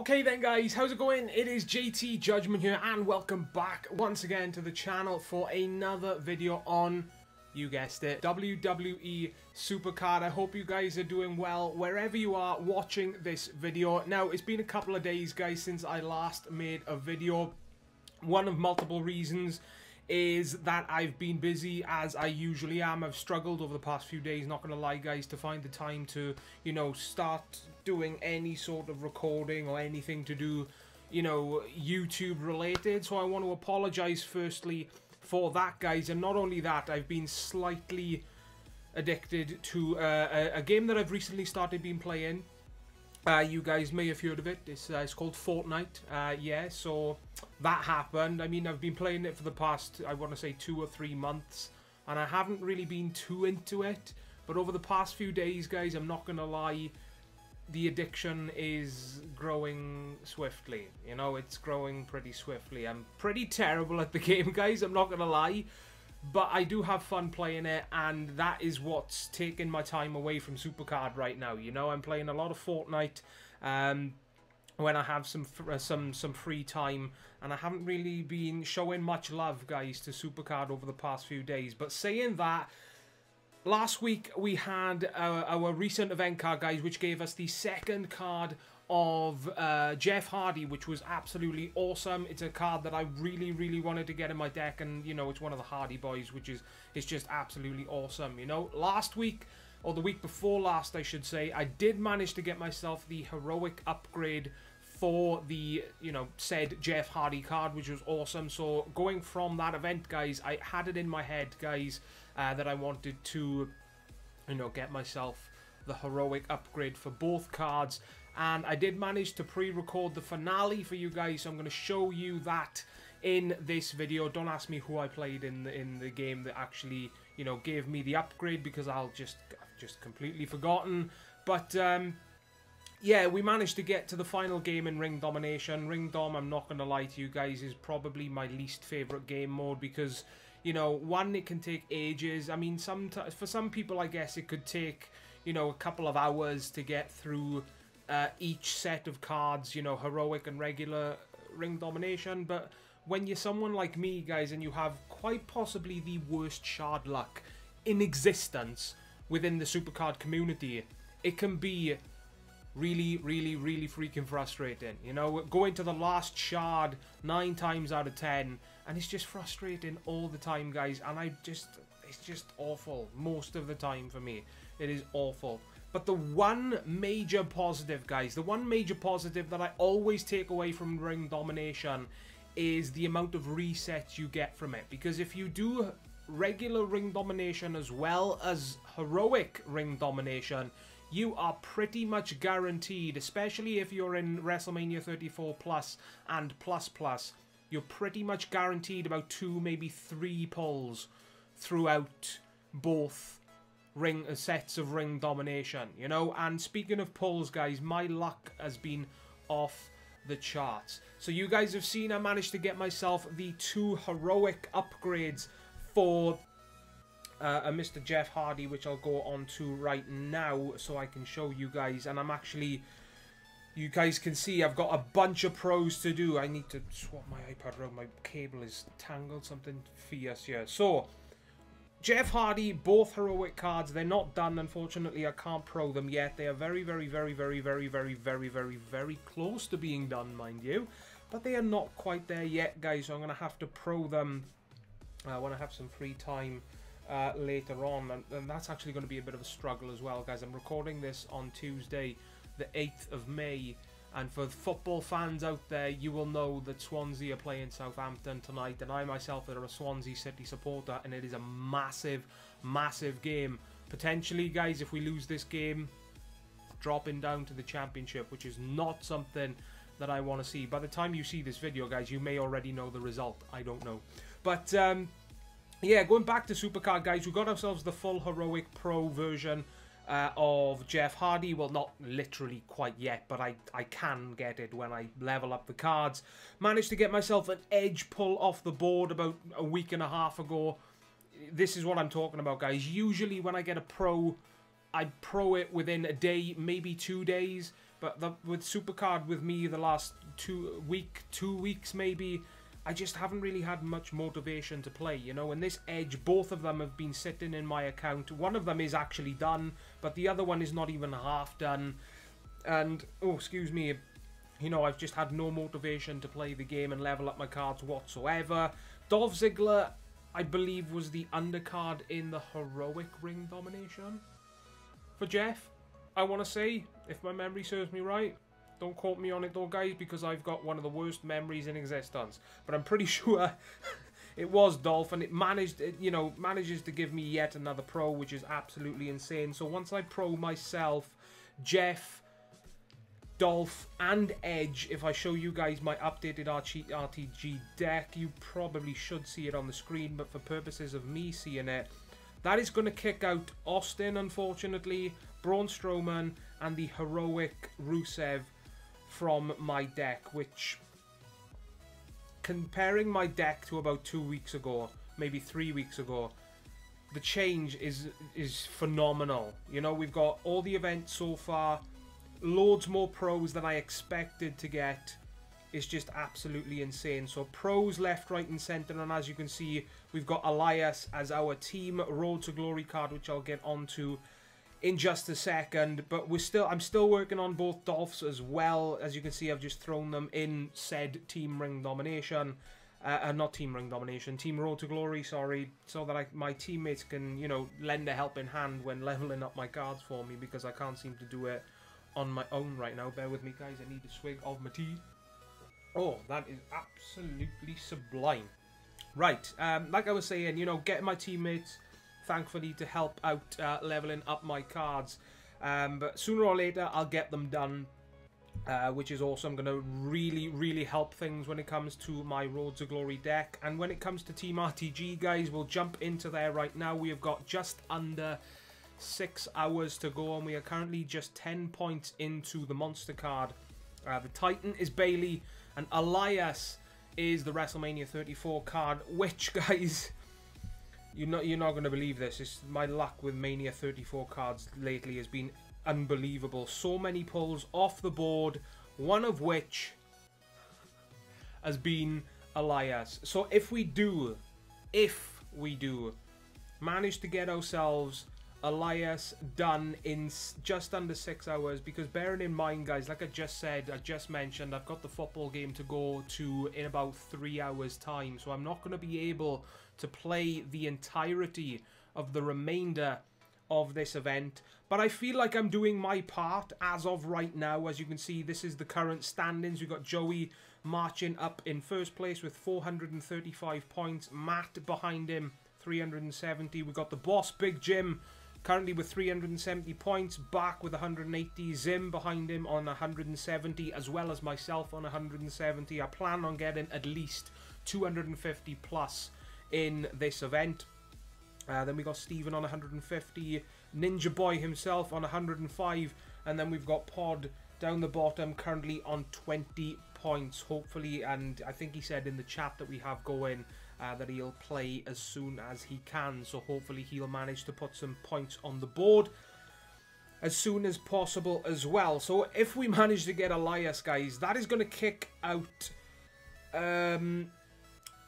Okay then guys, how's it going? It is JT Judgment here and welcome back once again to the channel for another video on, you guessed it, WWE Supercard. I hope you guys are doing well wherever you are watching this video. Now, it's been a couple of days guys since I last made a video. One of multiple reasons is that I've been busy as I usually am. I've struggled over the past few days, not gonna lie guys, to find the time to, you know, start doing any sort of recording or anything to do, you know, YouTube related. So I want to apologize firstly for that guys, and not only that, I've been slightly addicted to a game that I've recently started been playing. You guys may have heard of it. It's called Fortnite. Yeah, so that happened. I mean, I've been playing it for the past, I want to say, 2 or 3 months, and I haven't really been too into it. But over the past few days, guys, I'm not gonna lie, the addiction is growing swiftly. You know, it's growing pretty swiftly. I'm pretty terrible at the game, guys, I'm not gonna lie. But I do have fun playing it, and that is what's taking my time away from Supercard right now. You know, I'm playing a lot of Fortnite when I have some free time, and I haven't really been showing much love, guys, to Supercard over the past few days. But saying that, last week we had our recent event card, guys, which gave us the second card of Jeff Hardy, which was absolutely awesome. It's a card that I really wanted to get in my deck, and you know, it's one of the Hardy boys, which is just absolutely awesome. You know, last week, or the week before last I should say, I did manage to get myself the heroic upgrade for the, you know, said Jeff Hardy card, which was awesome. So going from that event, guys, I had it in my head, guys, that I wanted to, you know, get myself the heroic upgrade for both cards. And I did manage to pre-record the finale for you guys, so I'm going to show you that in this video. Don't ask me who I played in the game that actually, you know, gave me the upgrade, because I've just completely forgotten. But yeah, we managed to get to the final game in Ring Domination. Ring Dom, I'm not going to lie to you guys, is probably my least favorite game mode, because, you know, one, it can take ages. I mean, sometimes for some people, I guess it could take, you know, a couple of hours to get through each set of cards, you know, heroic and regular Ring Domination. But when you're someone like me, guys, and you have quite possibly the worst shard luck in existence within the Supercard community, it can be really freaking frustrating. You know, going to the last shard 9 times out of 10, and it's just frustrating all the time, guys, and it's just awful most of the time for me. It is awful. But the one major positive, guys, the one major positive that I always take away from Ring Domination is the amount of resets you get from it. Because if you do regular Ring Domination as well as heroic Ring Domination, you are pretty much guaranteed, especially if you're in WrestleMania 34 Plus and Plus, you're pretty much guaranteed about 2, maybe 3 pulls throughout both sets of Ring Domination, you know. And speaking of pulls, guys, my luck has been off the charts. So you guys have seen I managed to get myself the 2 heroic upgrades for a Mr. Jeff Hardy, which I'll go on to right now so I can show you guys. And I'm actually, you guys can see I've got a bunch of pros to do. I need to swap my iPad around, my cable is tangled, something fierce here. So Jeff Hardy, both heroic cards, they're not done, unfortunately. I can't pro them yet. They are very close to being done, mind you, but they are not quite there yet, guys. So I'm gonna have to pro them when I have some free time later on, and that's actually going to be a bit of a struggle as well, guys. I'm recording this on Tuesday the 8th of May, and for football fans out there, you will know that Swansea are playing Southampton tonight, and I myself am a Swansea City supporter, and it is a massive game. Potentially, guys, if we lose this game, dropping down to the Championship, which is not something that I want to see. By the time you see this video, guys, you may already know the result. I don't know. But yeah, going back to Supercard, guys, we got ourselves the full heroic pro version of Jeff Hardy. Well, not literally quite yet, but I can get it when I level up the cards. Managed to get myself an edge pull off the board about a week and a half ago. This is what I'm talking about, guys. Usually when I get a pro, I pro it within a day, maybe 2 days. But with Supercard with me the last 2 weeks maybe, I just haven't really had much motivation to play, you know. And this Edge, both of them have been sitting in my account. One of them is actually done, but the other one is not even half done. And, oh, excuse me, you know, I've just had no motivation to play the game and level up my cards whatsoever. Dolph Ziggler, I believe, was the undercard in the Heroic Ring Domination for Jeff, I want to say, if my memory serves me right. Don't quote me on it though, guys, because I've got one of the worst memories in existence. But I'm pretty sure it was Dolph, and it manages to give me yet another pro, which is absolutely insane. So once I pro myself, Jeff, Dolph, and Edge, if I show you guys my updated RTG deck, you probably should see it on the screen, but for purposes of me seeing it, that is going to kick out Austin, unfortunately, Braun Strowman, and the Heroic Rusev from my deck, which, comparing my deck to about 2 weeks ago, maybe 3 weeks ago, the change is phenomenal. You know, we've got all the events so far, loads more pros than I expected to get. It's just absolutely insane. So pros left, right and centre, and as you can see, we've got Elias as our team Road to Glory card, which I'll get onto in just a second. But I'm still working on both Dolphs as well. As you can see, I've just thrown them in said Team Ring Domination. Not Team Ring Domination, Team Road to Glory, sorry. So that my teammates can, you know, lend a helping hand when leveling up my cards for me, because I can't seem to do it on my own right now. Bear with me, guys. I need a swig of my tea. Oh, that is absolutely sublime. Right, like I was saying, you know, getting my teammates, thankfully, to help out leveling up my cards. But sooner or later, I'll get them done, which is awesome. Going to really help things when it comes to my Road to Glory deck. And when it comes to Team RTG, guys, we'll jump into there right now. We have got just under 6 hours to go, and we are currently just 10 points into the monster card. The Titan is Bailey, and Elias is the WrestleMania 34 card, which, guys, you're not going to believe this. My luck with Mania 34 cards lately has been unbelievable. So many pulls off the board, one of which has been Elias. So if we do manage to get ourselves Elias done in just under 6 hours, because bearing in mind, guys, like I just mentioned, I've got the football game to go to in about 3 hours time, so I'm not going to be able to play the entirety of the remainder of this event, but I feel like I'm doing my part as of right now. As you can see, this is the current standings. We've got Joey marching up in first place with 435 points, Matt behind him 370. We've got the boss, Big Jim, currently with 370 points, back with 180. Zim behind him on 170, as well as myself on 170. I plan on getting at least 250 plus in this event. Then we got Steven on 150, Ninja Boy himself on 105, and then we've got Pod down the bottom currently on 20 points, hopefully. And I think he said in the chat that we have going that he'll play as soon as he can, so hopefully he'll manage to put some points on the board as soon as possible as well. So if we manage to get Elias, guys, that is going to kick out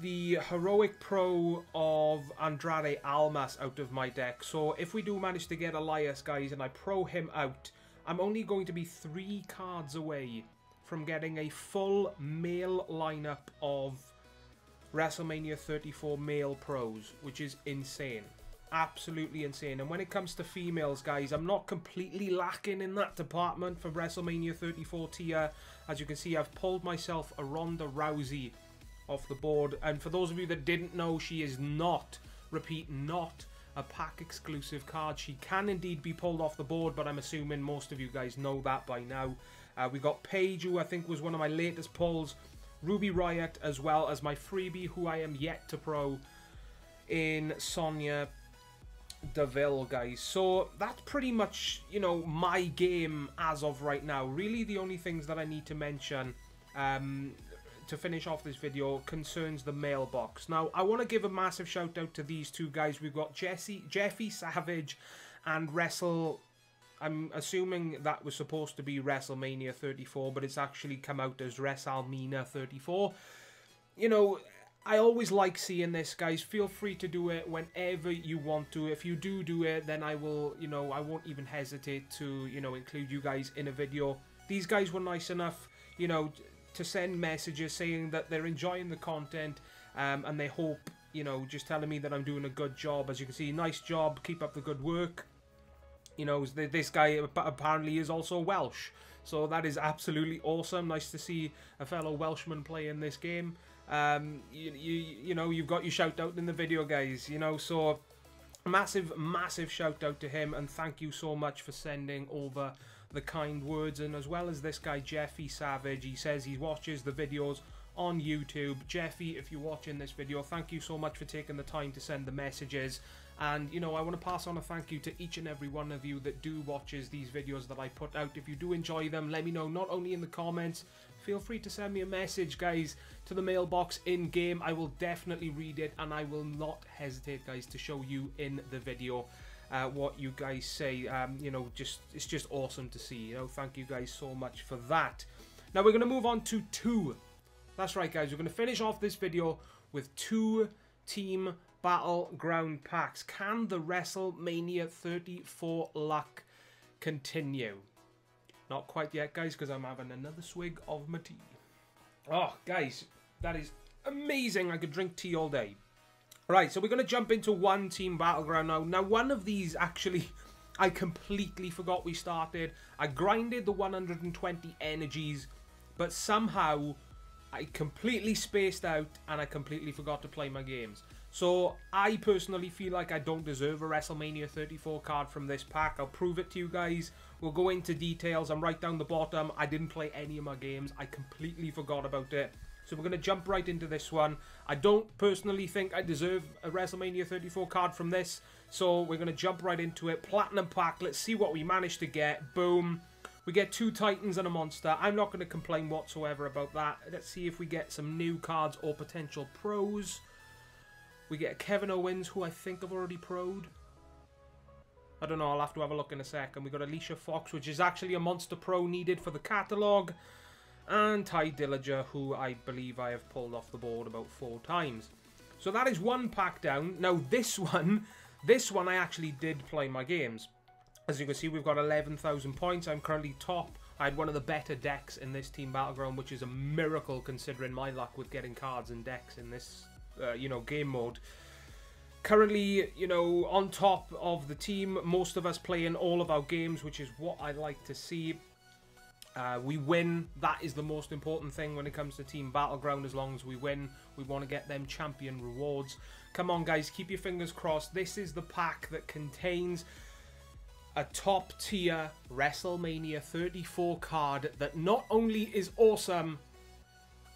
the Heroic Pro of Andrade Almas out of my deck. So if we do manage to get Elias, guys, and I pro him out, I'm only going to be 3 cards away from getting a full male lineup of WrestleMania 34 male pros, which is insane. Absolutely insane. And when it comes to females, guys, I'm not completely lacking in that department for WrestleMania 34 tier. As you can see, I've pulled myself a Ronda Rousey off the board. And for those of you that didn't know, she is not, repeat, not a pack exclusive card. She can indeed be pulled off the board, but I'm assuming most of you guys know that by now. We got Paige, who I think was one of my latest pulls. Ruby Riott, as well as my freebie, who I am yet to pro, in Sonya Deville, guys. So that's pretty much, you know, my game as of right now. Really, the only things that I need to mention to finish off this video concerns the mailbox. Now, I want to give a massive shout out to these two guys. We've got Jeffy Savage and I'm assuming that was supposed to be WrestleMania 34, but it's actually come out as WrestleMania 34. You know, I always like seeing this, guys. Feel free to do it whenever you want to. If you do it, then I will, you know, I won't even hesitate to, you know, include you guys in a video. These guys were nice enough, you know, to send messages saying that they're enjoying the content, and they hope, you know, just telling me that I'm doing a good job. As you can see, nice job, keep up the good work. You know, this guy apparently is also Welsh, so that is absolutely awesome. Nice to see a fellow Welshman play in this game. You know, you've got your shout out in the video, guys. You know, so massive shout out to him, and thank you so much for sending over the kind words. And as well as this guy Jeffy Savage, he says he watches the videos on YouTube. Jeffy, if you're watching this video, thank you so much for taking the time to send the messages. And, you know, I want to pass on a thank you to each and every one of you that do watches these videos that I put out. If you do enjoy them, let me know, not only in the comments, feel free to send me a message, guys, to the mailbox in-game. I will definitely read it, and I will not hesitate, guys, to show you in the video what you guys say. You know, it's just awesome to see. You know, thank you guys so much for that. Now, we're going to move on to two. That's right, guys. We're going to finish off this video with 2 Team Battleground packs. Can the WrestleMania 34 luck continue? Not quite yet, guys, because I'm having another swig of my tea. Oh, guys, that is amazing. I could drink tea all day. Right, so we're going to jump into 1 Team Battleground now. Now, one of these, actually, I completely forgot we started. I grinded the 120 energies, but somehow I completely spaced out and I completely forgot to play my games. So I personally feel like I don't deserve a WrestleMania 34 card from this pack. I'll prove it to you guys. We'll go into details. I'm right down the bottom. I didn't play any of my games. I completely forgot about it. So we're going to jump right into this one. I don't personally think I deserve a WrestleMania 34 card from this. So we're going to jump right into it. Platinum pack. Let's see what we managed to get. Boom. We get 2 Titans and a Monster. I'm not going to complain whatsoever about that. Let's see if we get some new cards or potential pros. We get Kevin Owens, who I think I've already pro'd. I don't know, I'll have to have a look in a second. We got Alicia Fox, which is actually a Monster Pro needed for the catalogue. And Ty Dillinger, who I believe I have pulled off the board about 4 times. So that is 1 pack down. Now this one I actually did play my games. As you can see, we've got 11,000 points. I'm currently top. I had one of the better decks in this Team Battleground, which is a miracle considering my luck with getting cards and decks in this you know, game mode. Currently, you know, on top of the team, most of us playing all of our games, which is what I like to see. We win. That is the most important thing when it comes to Team Battleground. As long as we win, we want to get them champion rewards. Come on, guys, keep your fingers crossed. This is the pack that contains a top tier WrestleMania 34 card that not only is awesome,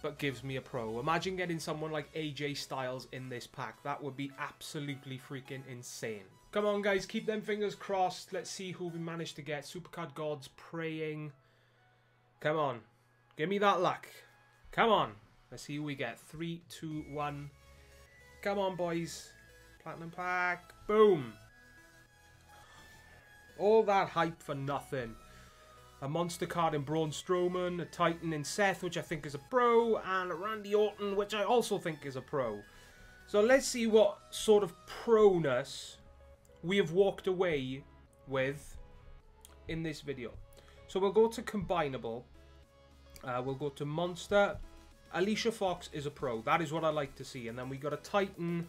but gives me a pro. Imagine getting someone like AJ Styles in this pack. That would be absolutely freaking insane. Come on, guys, keep them fingers crossed. Let's see who we managed to get. Supercard Gods praying. Come on. Give me that luck. Come on. Let's see who we get. 3, 2, 1. Come on, boys. Platinum pack. Boom. All that hype for nothing. A Monster card in Braun Strowman, a Titan in Seth, which I think is a pro, and a Randy Orton, which I also think is a pro. So let's see what sort of proness we have walked away with in this video. So we'll go to Combinable. We'll go to Monster. Alicia Fox is a pro. That is what I like to see. And then we got a Titan.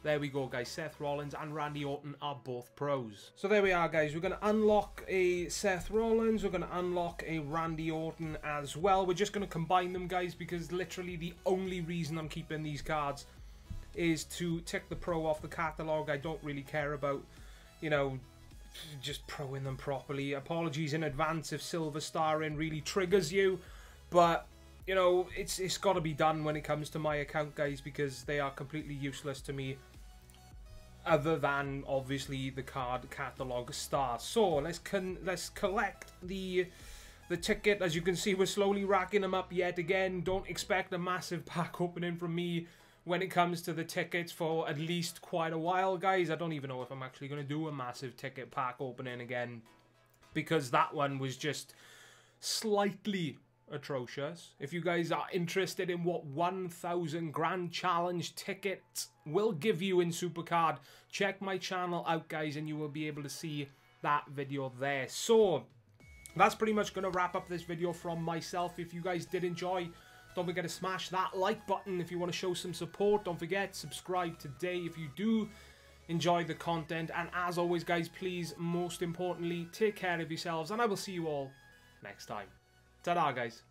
There we go, guys. Seth Rollins and Randy Orton are both pros. So there we are, guys. We're going to unlock a Seth Rollins. We're going to unlock a Randy Orton as well. We're just going to combine them, guys, because literally the only reason I'm keeping these cards is to tick the pro off the catalogue. I don't really care about, you know, just proing them properly. Apologies in advance if Silver Starring really triggers you, but you know, it's got to be done when it comes to my account, guys, because they are completely useless to me, other than obviously the card catalog stars. So let's collect the ticket. As you can see, we're slowly racking them up yet again. Don't expect a massive pack opening from me when it comes to the tickets for at least quite a while, guys. I don't even know if I'm actually going to do a massive ticket pack opening again. because that one was just slightly atrocious. If you guys are interested in what 1,000 grand challenge tickets will give you in Supercard, check my channel out, guys, and you will be able to see that video there. So that's pretty much going to wrap up this video from myself. If you guys did enjoy, don't forget to smash that like button if you want to show some support. Don't forget, subscribe today if you do enjoy the content. And as always, guys, please, most importantly, take care of yourselves, and I will see you all next time. Ta-da, guys.